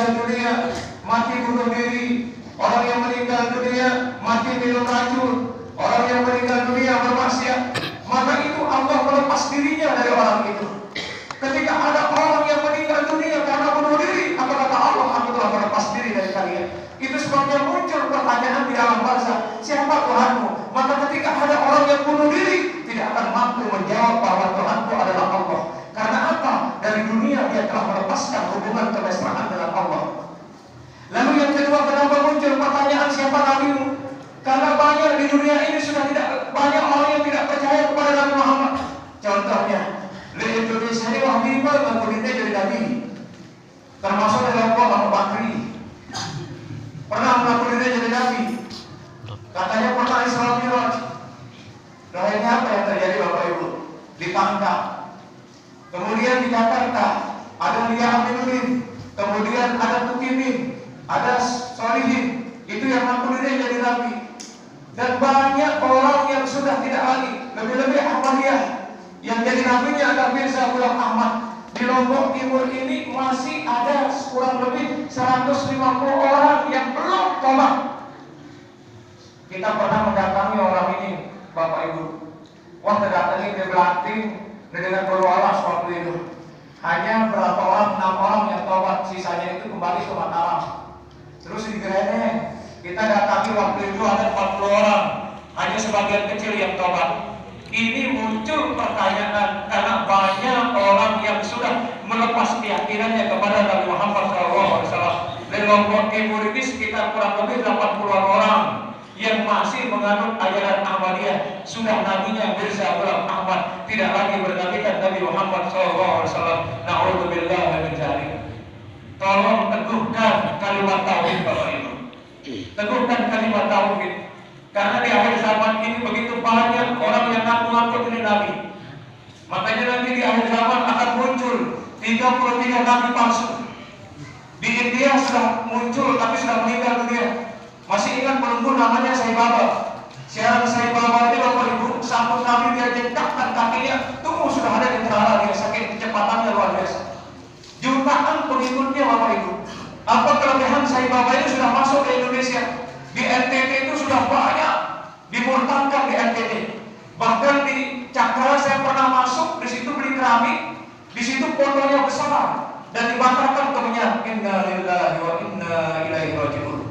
meninggal dunia mati bunuh diri, orang yang meninggal dunia mati minum racun, orang yang meninggal dunia bermaksiat, maka itu Allah melepas dirinya dari orang itu. Ketika ada orang yang meninggal dunia karena bunuh diri, apa kata Allah? Aku telah melepas diri dari kalian. Itu sebabnya muncul pertanyaan di alam barzakh, siapa Tuhanmu? Maka ketika ada orang yang bunuh diri, tidak akan mampu menjawab bahwa Tuhanku adalah Allah. Karena apa? Dari dunia dia telah melepaskan hubungan kemesraan dengan Allah. Lalu yang kedua, kenapa muncul pertanyaan siapa Nabimu? Karena banyak di dunia ini sudah tidak banyak orang yang tidak percaya kepada Nabi Muhammad. Contohnya, di Indonesia ini wahbibah mengakuinya jadi Nabi, termasuk dalam kelompok Abu Bakri. Pernah mengakuinya jadi Nabi. Katanya pernah Isra Mi'raj. Akhirnya apa yang terjadi Bapak Ibu? Ditangkap. Kemudian di Jakarta ada Lia Aminuddin, kemudian ada Tukimin, ada Solihin, itu yang mengakuinya jadi Nabi. Dan banyak orang yang sudah tidak lagi, lebih-lebih Ahmadiyah, yang jadi nabinya adalah Mirza Ghulam Ahmad. Di Lombok Timur ini masih ada kurang lebih 150 orang yang belum tobat. Kita pernah mendatangi orang ini, Bapak Ibu. Wah, terdatangi di Belanting dengan berwalas waktu itu. Hanya berapa orang, 6 orang yang tobat, sisanya itu kembali ke Mataram. Terus di Greneng, kita datangi waktu itu ada 40 orang, hanya sebagian kecil yang tobat. Ini muncul pertanyaan karena banyak orang yang sudah melepas keyakinannya kepada Nabi Muhammad SAW. Di Lombok Timur ini sekitar kurang lebih 80-an orang yang masih menganut ajaran Ahmadiyah. Sudah nabinya Mirza Ghulam Ahmad, tidak lagi bernabikan Nabi Muhammad SAW. Na'udzubillah min dzalik. Tolong teguhkan kalimat tauhid Bapak Ibu. Teguhkan kalimat tauhid. Karena di akhir zaman ini begitu banyak orang yang ngaku-ngaku jadi nabi. Makanya nanti di akhir zaman akan muncul 33 nabi palsu. Di India sudah muncul tapi sudah meninggal dunia. Masih ingat pelunggu namanya Sai Baba. Siaran Sai Baba ini Bapak Ibu, sambut nabi dia jengkakkan kakinya, tunggu sudah ada di terala dia, saking kecepatannya luar biasa. Jutaan pengikutnya Bapak Ibu. Apa kelebihan Sai Baba ini sudah masuk ke Indonesia? Di NTT itu sudah banyak dimurtadkan di NTT. Bahkan di Cakra saya pernah masuk, di situ beli keramik, di situ fotonya besar dan dibatalkan ke minyak. Inna lillahi wa inna ilaihi raji'un.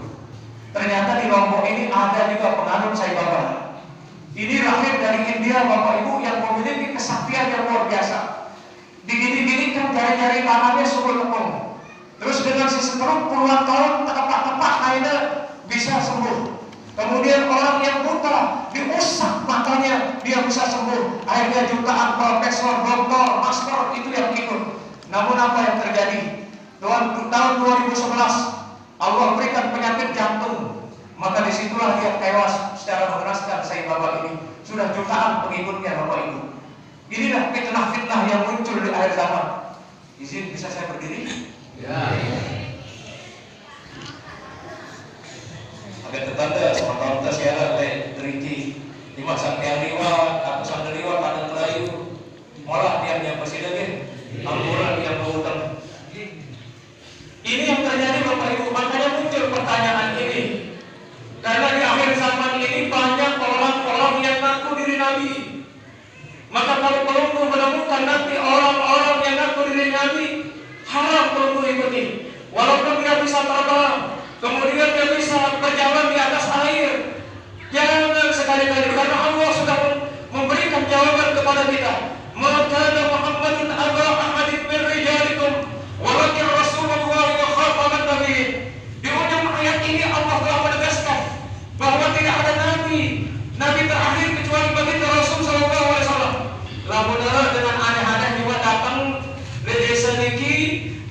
Ternyata di Lombok ini ada juga penganut Sai Baba. Ini lahir dari India Bapak Ibu yang memiliki kesaktian yang luar biasa. Digini-gini kan jari-jari tangannya sungguh tepung. Terus dengan sesetruk puluhan tahun tepat-tepat akhirnya bisa sembuh. Kemudian orang yang buta diusap matanya, dia bisa sembuh. Akhirnya jutaan profesor, doktor, master itu yang ikut. Namun apa yang terjadi? Tahun 2011 Allah berikan penyakit jantung. Maka disitulah dia tewas secara mengenaskan Sai Baba ini. Sudah jutaan pengikutnya Bapak Ibu. Inilah fitnah-fitnah yang muncul di akhir zaman. Izin bisa saya berdiri? Ya. Ada tetangga sama tahun kita siaran Triji di masa riwat atau sandal riwat ada Melayu malah dia yang presiden ambulan yang berhutang. Ini yang terjadi Bapak Ibu. Makanya muncul pertanyaan ini karena di akhir zaman ini banyak orang-orang yang ngaku diri Nabi. Maka kalau pelunggu menemukan nanti orang-orang yang ngaku diri Nabi, haram pelunggu ikuti. Walaupun dia bisa terbang, kemudian dia bisa berjalan di atas air, jangan sekali-kali, karena Allah sudah memberikan jawaban kepada kita. Maka Muhammadun aba ahadin min rijalikum walakin Rasulullah wa khataman nabiyyin. Di ujung ayat ini Allah telah menegaskan bahwa tidak ada nabi terakhir kecuali baginda Rasul sallallahu alaihi wasallam. Lamun dengan aneh-aneh juga datang di desa niki,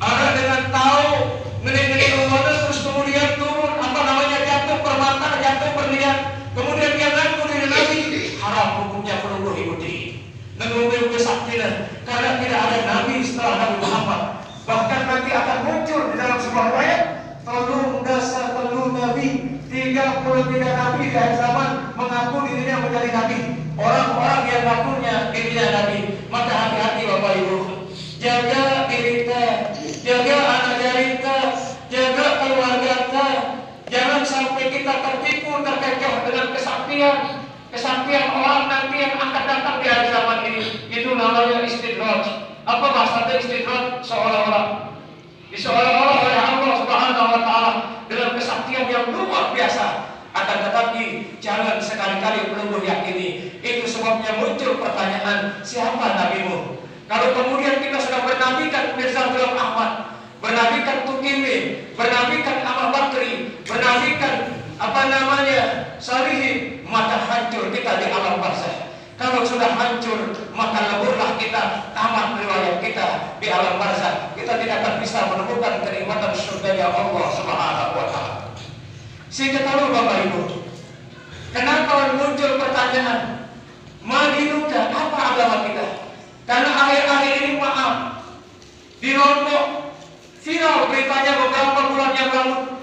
ada dengan tahu ngene-ngene wadah, terus kemudian turun apa namanya jatuh permata, jatuh berlian, kemudian dia ngaku diri Nabi, haram hukumnya perlu ikuti. Nunggu kesaktian karena tidak ada Nabi setelah Nabi Muhammad. Bahkan nanti akan muncul di dalam sebuah ayat telung dasar telung Nabi, 33 Nabi di akhir zaman mengaku dirinya menjadi Nabi. Orang-orang yang ngakunya dirinya Nabi. Maka hati-hati Bapak Ibu, jaga diri kita, jaga anak kita, Kesaktian orang nanti yang akan datang di akhir zaman ini, itu namanya istidraj. Apa maksudnya istidraj? Seolah-olah oleh Allah Subhanahu wa Ta'ala dengan kesaktian yang luar biasa. Akan tetapi jangan sekali-kali perlu yakini. Itu sebabnya muncul pertanyaan, siapa nabimu? Kalau kemudian kita sudah bernabikan Mirza Ghulam Ahmad, bernabikan Tukimi, bernabikan Ahmad Bakri, bernabikan Salihin, maka hancur kita di alam barzakh. Kalau sudah hancur, maka leburlah kita, tamat riwayat kita di alam barzakh. Kita tidak akan bisa menemukan kenikmatan surga Allah Subhanahu wa Ta'ala. Sehingga tahu Bapak Ibu, kenapa muncul pertanyaan, Madinuka, apa agama kita? Karena akhir-akhir ini maaf, di Lombok viral beritanya beberapa bulan yang lalu,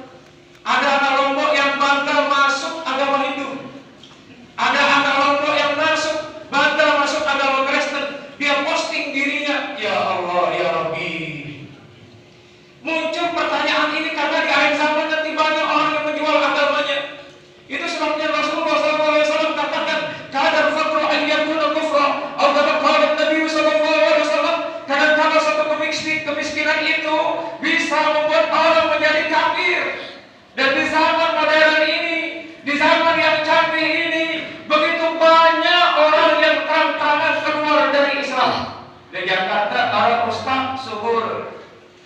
ada anak Lombok yang bangga masuk agama Hindu, ada anak Lombok yang bangga masuk agama Kristen. Dia posting dirinya, ya Allah, ya Rabbi. Muncul pertanyaan ini karena di akhir zaman nanti banyak orang yang menjual agamanya. Itu sebabnya Rasulullah SAW katakan, kadar fakru an yakuna kufra, atau kata Nabi SAW, kadang-kadang satu kemiskinan itu bisa membuat orang menjadi kafir. Dan di zaman modern ini, di zaman yang canggih ini, begitu banyak orang yang terang-terangan keluar dari Islam. Di Jakarta, para ustaz subur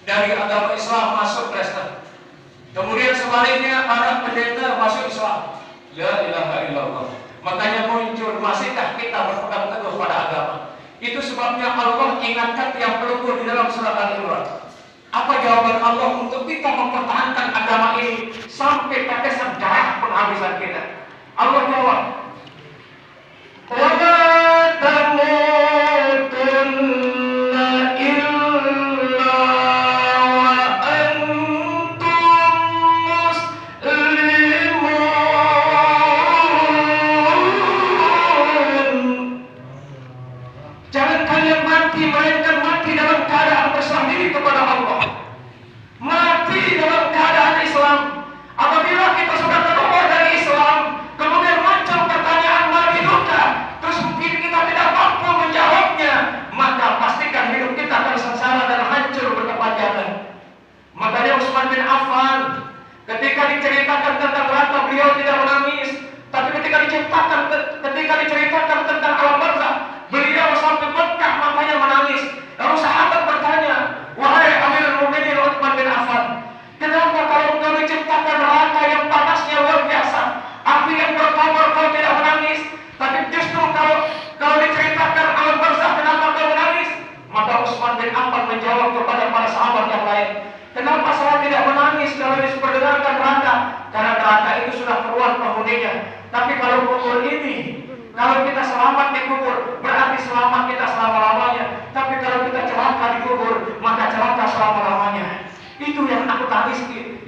dari agama Islam masuk Kristen. Kemudian sebaliknya, para pendeta masuk Islam. La ilaha illallah. Makanya muncul, masihkah kita berpegang teguh pada agama? Itu sebabnya Allah ingatkan yang pelupur di dalam surat Al-Imran. Apa jawaban Allah untuk kita mempertahankan agama ini sampai tetesan darah penghabisan kita? Allah jawab, wa ma tamutunna illa wa antum muslimun. Jangan kalian mati melainkan mati dalam keadaan berserah diri kepada Allah, mati dalam keadaan Islam. Apabila kita sudah keluar dari Islam, kemudian muncul pertanyaan Madinuka, terus mungkin kita tidak mampu menjawabnya, maka pastikan hidup kita akan sengsara dan hancur berkepanjangan. Makanya Utsman bin Affan ketika diceritakan tentang neraka, beliau tidak menangis, tapi ketika diceritakan tentang alam barzakh, beliau sampai bekah matanya menangis. Lalu sahabat bertanya, wahai Amirul Mukminin Utsman bin Affan, kenapa kalau engkau diciptakan neraka yang panasnya luar biasa, api yang berkobar, kau tidak menangis? Tapi justru kalau diceritakan alam barzakh, kenapa kau menangis? Maka Utsman bin Affan menjawab kepada para sahabat yang lain, kenapa saya tidak menangis kalau diperdengarkan neraka? Karena neraka itu sudah keluar penghuninya. Tapi kalau kubur ini, kalau kita selamat di kubur, berarti selamat kita selama-lamanya. Tapi kalau kita celaka di kubur, maka celaka selama-lamanya. Itu yang aku tangisi.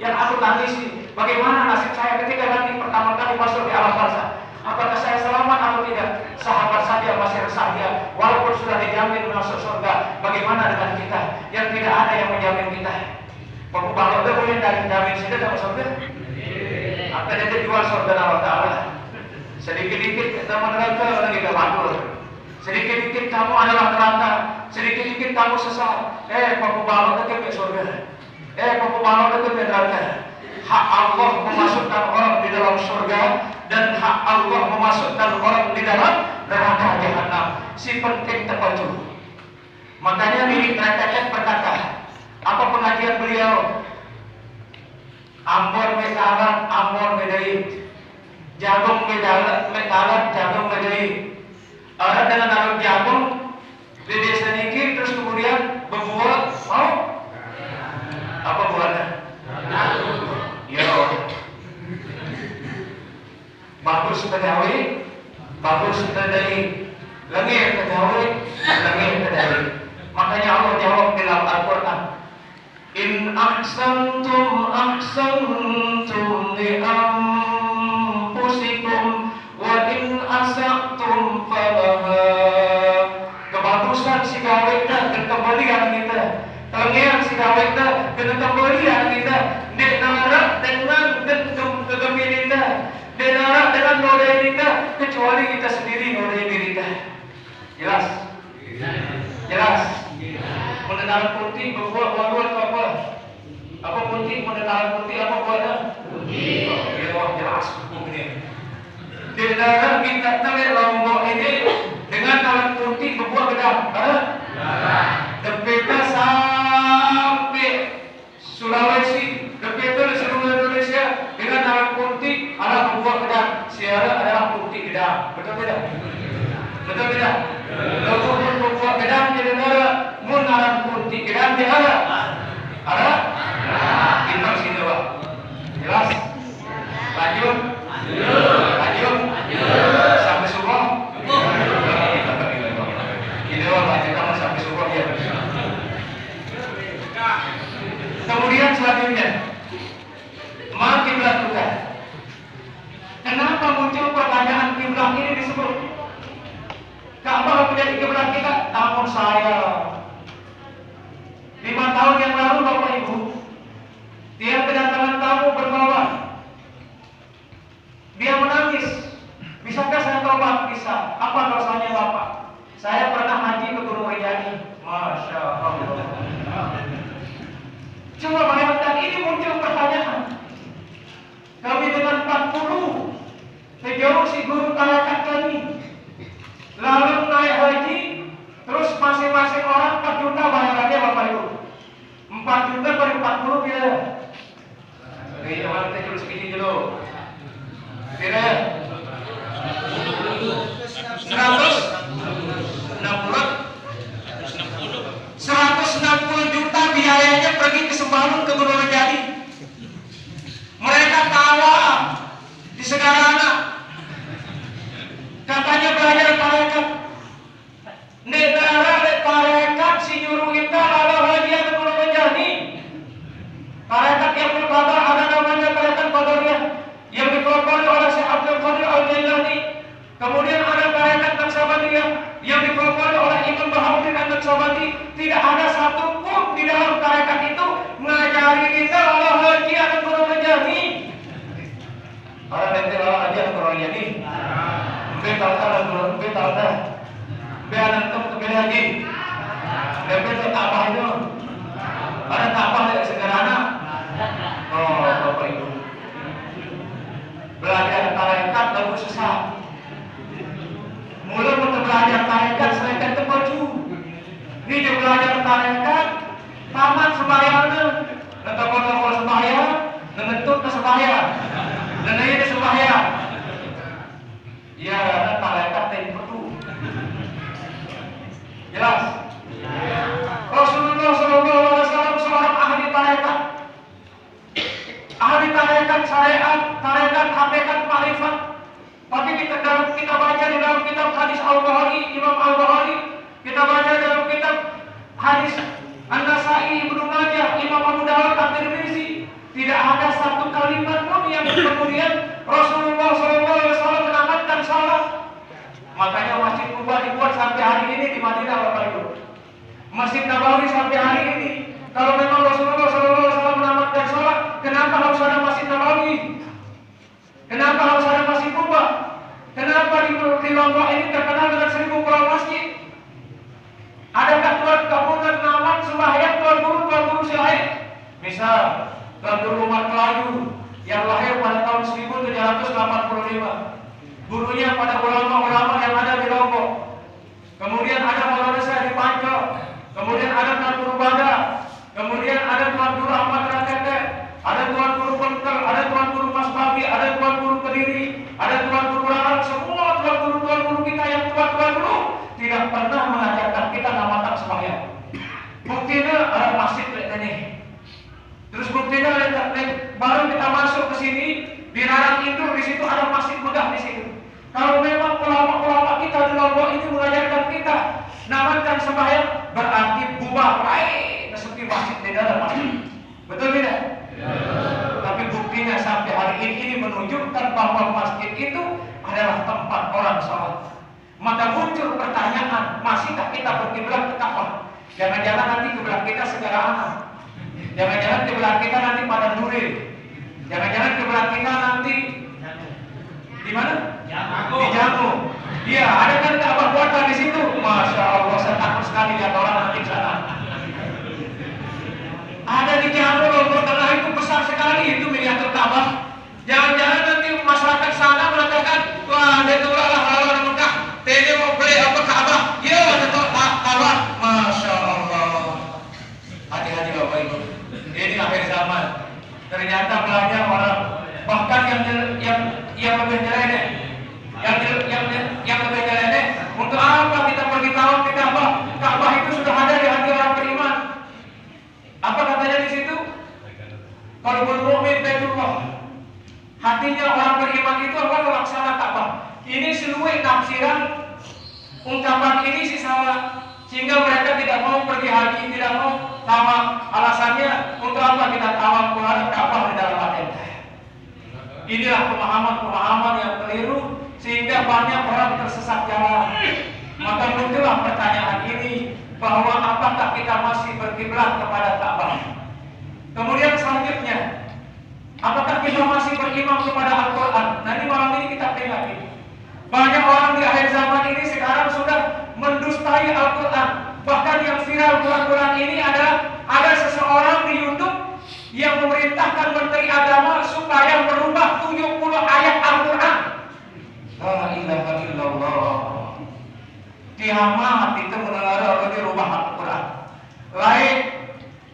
Bagaimana nasib saya ketika nanti pertama kali masuk di alam barzakh? Apakah saya selamat atau tidak? Sahabat saja masih resah dia, walaupun sudah dijamin masuk surga. Bagaimana dengan kita yang tidak ada yang menjamin kita? Kalau dia boleh jamin saja dalam surga? Atau dia jual surga Allah Ta'ala? Sedikit-dikit kita neraka lagi kebadur. Sedikit-dikit kamu adalah neraka, sedikit-dikit kamu sesat. Paku balok ke surga. Paku balok ke neraka. Hak Allah memasukkan orang di dalam surga dan hak Allah memasukkan orang di dalam neraka jahanam. Si penting terpacu. Makanya Bibi Treket berkata, apa pengajian beliau? Ambon mekalat, Ambon medai. Jagung medalat, jagung medai. Orang dengan naruh jagung di desa ini terus kemudian berbuah, mau? Apa buahnya? Ya. Bagus kedawi, bagus kedai. Lengir kedawi, lengir kedai. Makanya Allah jawab dalam Al-Quran, in ahsantum li anfusikum wa in asa'tum falaha. Kebagusan si gawekna dan kembalian kita, tengian si gawekna dan kembalian kita, di nara dengan kegembiraan dengan nodai kita, kecuali kita sendiri nodai diri kita. Jelas? Jelas? Mendengar putih berbuat waduan atau apa? Apa putih? Mendengar putih apa buatnya? Putih. Jelas hukumnya. Di dalam kita tahu Lombok ini dengan alat putih berbuat gedang. Depeta sampai Sulawesi, depeta di seluruh Indonesia dengan alat putih alat berbuat gedang. Siara adalah putih gedang. Betul tidak? Betul tidak? Lalu pun berbuat gedang di negara mun alat putih gedang di ada. Ada? Kita sini Pak. Jelas? Lanjut. Lanjut. Sampai subuh. Ini lanjut sampai subuh ya. Kemudian selanjutnya, mari kita lakukan. Kenapa muncul pertanyaan kiblat ini disebut? Ka'bah menjadi kiblat kita? Namun saya 5 tahun yang lalu Bapak Ibu, dia kedatangan tamu bertolak. Dia menangis. Bisakah saya tobat? Bisa. Apa dosanya Bapak? Saya pernah haji ke Gunung Rinjani. Masya Allah. Coba bayangkan, ini muncul pertanyaan. Kami dengan 40 sejauh si guru tarekat kami, lalu naik haji, terus masing-masing orang 4 juta bayarannya Bapak Ibu. 4 juta per 40 bila. Oke, teman kita dulu segini dulu. Kira 160 juta biayanya pergi ke Sembalun ke Gunung Rinjani. Mereka tawa di Segarana. Katanya belajar tarekat. Negara tarekat si nyuruh kita lalu haji ke Gunung Rinjani. Tarekat yang berkabar ada namanya tarekat Qadariyah yang dipelopori oleh Syekh Abdul Qadir Al-Jailani. Kemudian ada tarekat Naqsabandiyah yang dipelopori oleh Imam Bahauddin An-Naqsabandi. Tidak ada satu pun di dalam tarekat itu ngajari kita Allah haji atau Gunung Rinjani. Ada nanti Allah haji atau Gunung Rinjani. Betal dah, betal dah. Biar antum ke haji. Betul apa itu? Ada apa dari Segarana? Oh, Bapak Ibu. Belajar tarekat lalu susah. Mulai untuk belajar tarekat selain itu baju. Ini dia belajar tarekat, tamat sembahyangnya, nanti kalau sembahyang, ngetut ke sembahyang, dan ini sembahyang. Ya, dan tarekat yang perlu. Jelas? Rasulullah SAW seorang ahli tarekat. Ahli tarekat syariat, tarekat hakikat ma'rifat. Tapi kita baca di dalam kitab hadis Al-Bukhari, Imam Al-Bukhari, kita baca dalam kitab hadis An-Nasai, Ibnu Majah, Imam Abu Dawud, At-Tirmizi, tidak ada satu kalimat pun yang kemudian Rasulullah SAW menamatkan salat. Makanya Masjid Kuba dibuat sampai hari ini di Madinah, Bapak Ibu. Masjid Nabawi sampai hari ini. Kalau memang Rasulullah SAW menamatkan salat, kenapa harus ada Masjid Nabawi? Kenapa harus ada Masjid Kuba? Kenapa di Lombok ini terkenal dengan 1000 pulau masjid? Adakah Tuan Kabupaten Namat sembahyang Tuan Guru Silaid? Misal Tuan Guru Umar Kelayu yang lahir pada tahun 1785. Gurunya pada ulama-ulama yang ada di Lombok. Kemudian ada Maulana Syekh di Pancok. Kemudian ada Tuan Guru Bada. Kemudian ada Tuan Guru Ahmad Rakete. Ada Tuan Guru Pentel. Ada Tuan Guru Mas Babi. Ada Tuan Guru Kediri. Ada Tuan Guru Larang. Semua Tuan Guru kita yang tua-tua dulu tidak pernah mengajarkan kita namatan sembahyang. Buktinya ada masjid ini. Terus buktinya baru kita masuk ke sini di Rarang Indur, di situ ada masjid megah di situ. Kalau memang ulama-ulama kita di Lombok ini mengajarkan kita namatan sembahyang, berarti bubar baik seperti masjid di dalam masjid. Betul tidak? Ya. Tapi buktinya sampai hari ini menunjukkan bahwa masjid itu adalah tempat orang sholat. Maka muncul pertanyaan, masihkah kita berkiblat ke Ka'bah? Jangan-jangan nanti kiblat kita Segarana. Jangan-jangan kiblat kita nanti pada Nuril. Jangan-jangan kiblat kita nanti Di mana? Di Jamu. Iya, ada kan Ka'bah buatan di situ. Masya Allah, saya takut sekali lihat orang nanti di sana. Ada di Jamu, Lombok Tengah itu besar sekali itu miniatur Ka'bah. Jangan-jangan nanti masyarakat sana mengatakan, wah, ada tuh orang Mekah, ini mau beli apa Ka'bah? Ya, ada tuh Ka'bah. Masya Allah. Hati-hati Bapak Ibu. Ini akhir zaman. Ternyata banyak orang, bahkan yang lebih nyeleneh, yang lebih nyeleneh. Untuk apa kita pergi tawaf ke Ka'bah? Ka'bah itu sudah ada di hati orang beriman. Apa katanya di situ? Qalbul mu'min baitullah. Hatinya orang beriman itu akan melaksanakan Ka'bah. Ini seluruh tafsiran ungkapan ini sih sama, sehingga mereka tidak mau pergi haji, tidak mau tawaf. Alasannya untuk apa kita tawaf menghadap Ka'bah di dalam hati? Inilah pemahaman yang keliru sehingga banyak orang tersesat jalan. Maka muncullah pertanyaan ini, bahwa apakah kita masih berkiblat kepada Ka'bah? Kemudian selanjutnya, apakah kita masih beriman kepada Al-Quran? Nanti malam ini kita peringati. Banyak orang di akhir zaman ini sekarang sudah mendustai Al-Quran. Bahkan yang viral bulan-bulan ini adalah ada seseorang di YouTube yang memerintahkan Menteri Agama supaya merubah 70 ayat Al-Quran. La ilaha illallah. Kiamat itu mendengar orang dirubah Al-Quran. Lain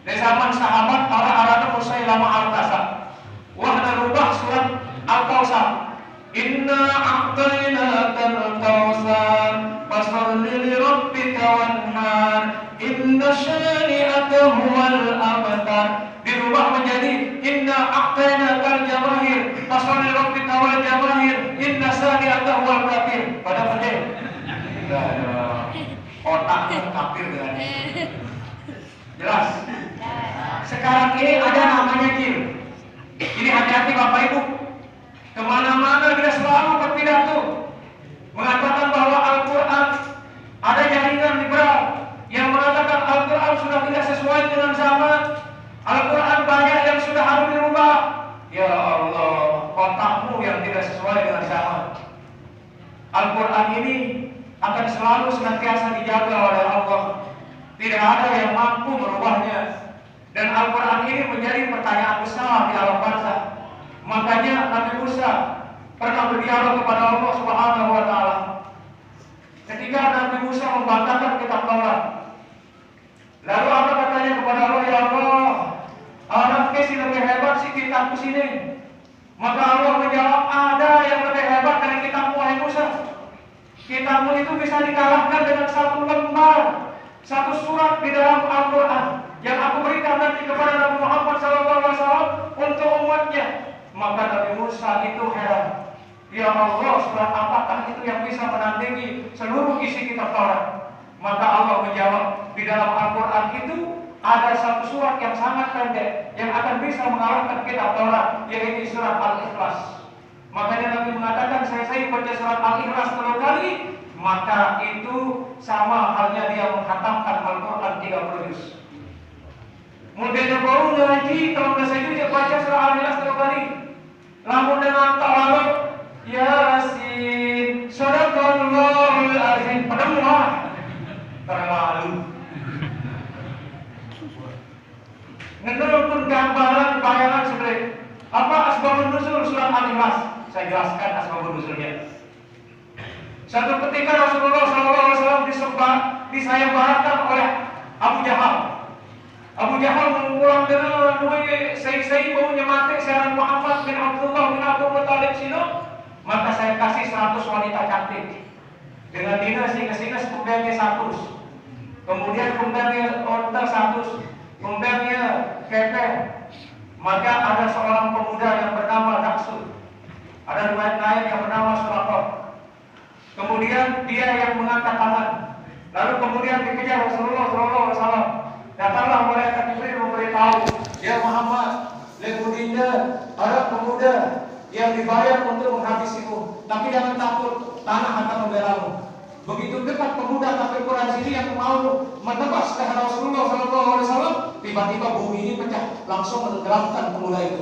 di zaman sahabat para arana Musailamah Al-Kadzab. Wah, merubah surat Al-Kautsar. Inna a'tainaka al-kautsar fasholli li rabbika wanhar inna syani'aka huwal abtar. Dirubah menjadi inna a'tainaka al-jamaahir fasholli li rabbika wal jamaahir inna syani'aka huwal kafir. Pada benar. Otaknya kafir dengan jelas. Sekarang ini ada namanya jin. Ini hati-hati Bapak Ibu. Kemana-mana dia selalu berpidato mengatakan bahwa Al-Quran ada jaringan liberal yang mengatakan Al-Quran sudah tidak sesuai dengan zaman. Al-Quran banyak yang sudah harus dirubah. Ya Allah, otakmu yang tidak sesuai dengan zaman. Al-Quran ini akan selalu senantiasa dijaga oleh Allah. Tidak ada yang mampu merubahnya. Dan Al-Quran ini menjadi pertanyaan besar di alam barzakh. Makanya Nabi Musa pernah berdialog kepada Allah Subhanahu wa Ta'ala. Ketika Nabi Musa membantahkan kitab Taurat, lalu apa katanya kepada Allah? Ya Allah, anak kesi lebih hebat sih kitabku sini. Maka Allah menjawab, ada yang lebih hebat dari kitabmu wahai Musa. Kitabmu itu bisa dikalahkan dengan satu lembar, satu surat di dalam Al-Quran yang aku berikan nanti kepada Nabi Muhammad SAW untuk umatnya. Maka Nabi Musa itu heran. Ya Allah, surat apakah itu yang bisa menandingi seluruh isi kitab Taurat? Maka Allah menjawab, di dalam Al-Quran itu ada satu surat yang sangat pendek yang akan bisa mengalahkan kitab Taurat, yaitu surat Al-Ikhlas. Makanya Nabi mengatakan, saya baca surat Al-Ikhlas 3 kali, maka itu sama halnya dia menghatamkan Al-Quran 30 juz. Mudahnya baru ngaji, kalau nggak saya juga baca surah Al-Ikhlas 3 kali. Lamun dengan ta'aluk Yasin Sadaqallahul azim. Padahal mah terlalu menurut gambaran bayangan sebenarnya. Apa asbabun nuzul surat Al-Ikhlas? Saya jelaskan asbabun nuzulnya. Satu ketika Rasulullah SAW disayembarakan oleh Abu Jahal. Abu Jahal mengulang dengan saya baunya mati seorang Muhammad bin Abdullah bin Abdul Muttalib sino, maka saya kasih 100 wanita cantik dengan dina singa-singa kemudiannya 100, kemudian kemudiannya onta 100, kemudiannya kepeng. Maka ada seorang pemuda yang bernama Daksud, ada riwayat lain yang bernama Surakot. Kemudian dia yang mengangkat tangan, lalu kemudian dikejar Rasulullah SAW. Datanglah malaikat Jibril memberitahu, ya Muhammad, legudinda ada pemuda yang dibayar untuk menghabisimu, tapi jangan takut, tanah akan membelamu. Begitu dekat pemuda kafir Quraisy ini yang mau menebas leher Rasulullah SAW, tiba-tiba bumi ini pecah, langsung menenggelamkan pemuda itu.